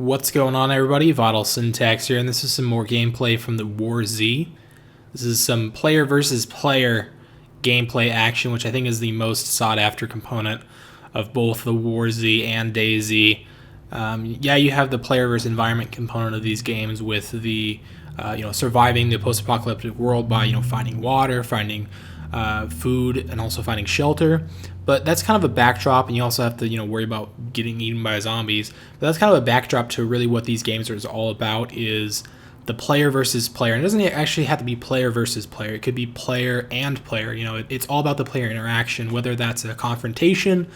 What's going on, everybody? VitalSyntax here, and this is some more gameplay from the War Z. This is some player versus player gameplay action, which I think is the most sought after component of both the War Z and DayZ. Yeah, you have the player versus environment component of these games with the surviving the post-apocalyptic world by finding water, finding food, and also finding shelter. But that's kind of a backdrop, and you also have to worry about getting eaten by zombies. But that's kind of a backdrop to really what these games are all about, is the player versus player. And it doesn't actually have to be player versus player. It could be player and player. It's all about the player interaction, whether that's a confrontation,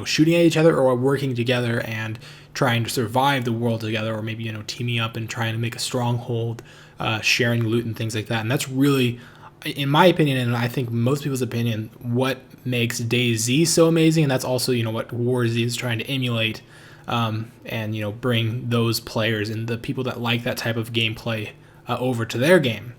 shooting at each other, or working together and trying to survive the world together, or maybe teaming up and trying to make a stronghold, sharing loot and things like that. And that's really, in my opinion, and I think most people's opinion, what makes DayZ so amazing. And that's also what War Z is trying to emulate, and bring those players and the people that like that type of gameplay over to their game.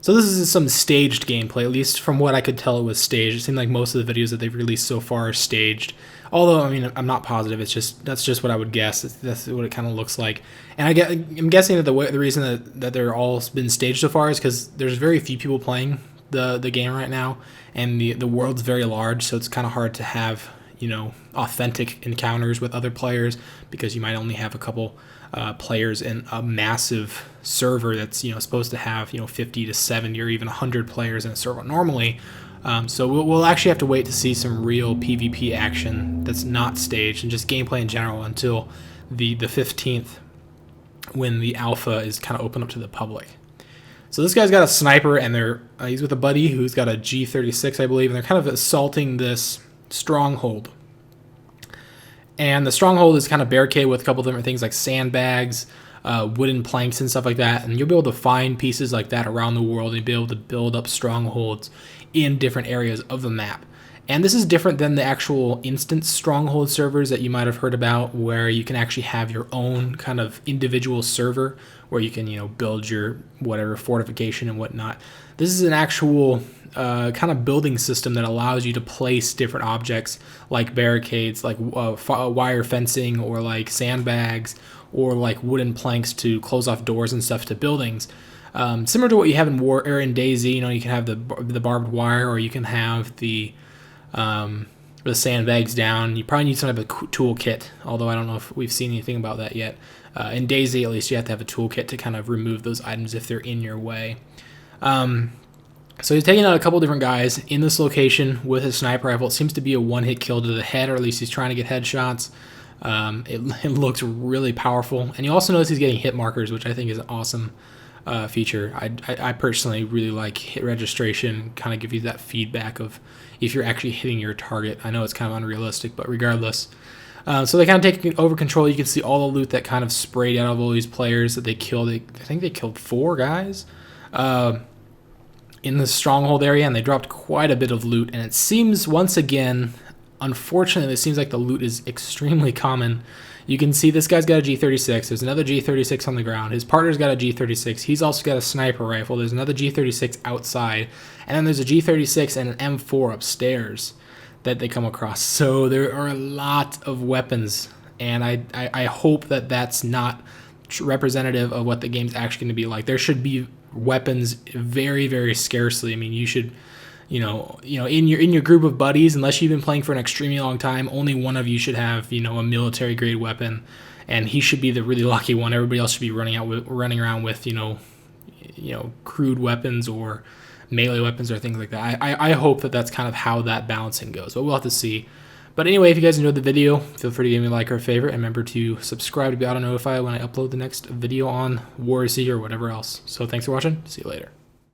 So this is some staged gameplay, at least from what I could tell it was staged. It seemed like most of the videos that they've released so far are staged. Although, I'm not positive. That's just what I would guess. That's what it kind of looks like. And I'm guessing that the reason that they're all been staged so far is because there's very few people playing the game right now, and the world's very large, so it's kind of hard to have authentic encounters with other players, because you might only have a couple players in a massive server that's supposed to have 50 to 70 or even 100 players in a server normally. So we'll actually have to wait to see some real PvP action that's not staged, and just gameplay in general, until the 15th, when the alpha is kind of open up to the public. So this guy's got a sniper, and he's with a buddy who's got a G36, I believe, and they're kind of assaulting this stronghold. And the stronghold is kind of barricaded with a couple different things like sandbags, wooden planks and stuff like that. And you'll be able to find pieces like that around the world and be able to build up strongholds in different areas of the map. And this is different than the actual instance stronghold servers that you might have heard about, where you can actually have your own kind of individual server where you can build your whatever fortification and whatnot. This is an actual kind of building system that allows you to place different objects like barricades, like wire fencing, or like sandbags, or like wooden planks to close off doors and stuff to buildings. Similar to what you have in DayZ. You can have the barbed wire, or you can have the sandbags down. You probably need some type of toolkit, although I don't know if we've seen anything about that yet. In DayZ, at least, you have to have a toolkit to kind of remove those items if they're in your way. So he's taking out a couple different guys in this location with his sniper rifle. It seems to be a one-hit kill to the head, or at least he's trying to get headshots. It looks really powerful. And you also notice he's getting hit markers, which I think is an awesome feature. I personally really like hit registration, kind of give you that feedback of if you're actually hitting your target. I know it's kind of unrealistic, but regardless. So they kind of take over control. You can see all the loot that kind of sprayed out of all these players that they killed. I think they killed 4 guys in the stronghold area, and they dropped quite a bit of loot. And it seems, once again, unfortunately, it seems like the loot is extremely common. You can see this guy's got a G36. There's another G36 on the ground. His partner's got a G36. He's also got a sniper rifle. There's another G36 outside. And then there's a G36 and an M4 upstairs that they come across. So there are a lot of weapons. And I hope that that's not representative of what the game's actually going to be like. There should be weapons very, very scarcely. You should... in your group of buddies, unless you've been playing for an extremely long time, only one of you should have a military grade weapon, and he should be the really lucky one. Everybody else should be running around with crude weapons or melee weapons or things like that. I hope that that's kind of how that balancing goes, but we'll have to see. But anyway, if you guys enjoyed the video, feel free to give me a like or a favorite, and remember to subscribe to be auto notified when I upload the next video on War Z or whatever else. So thanks for watching. See you later.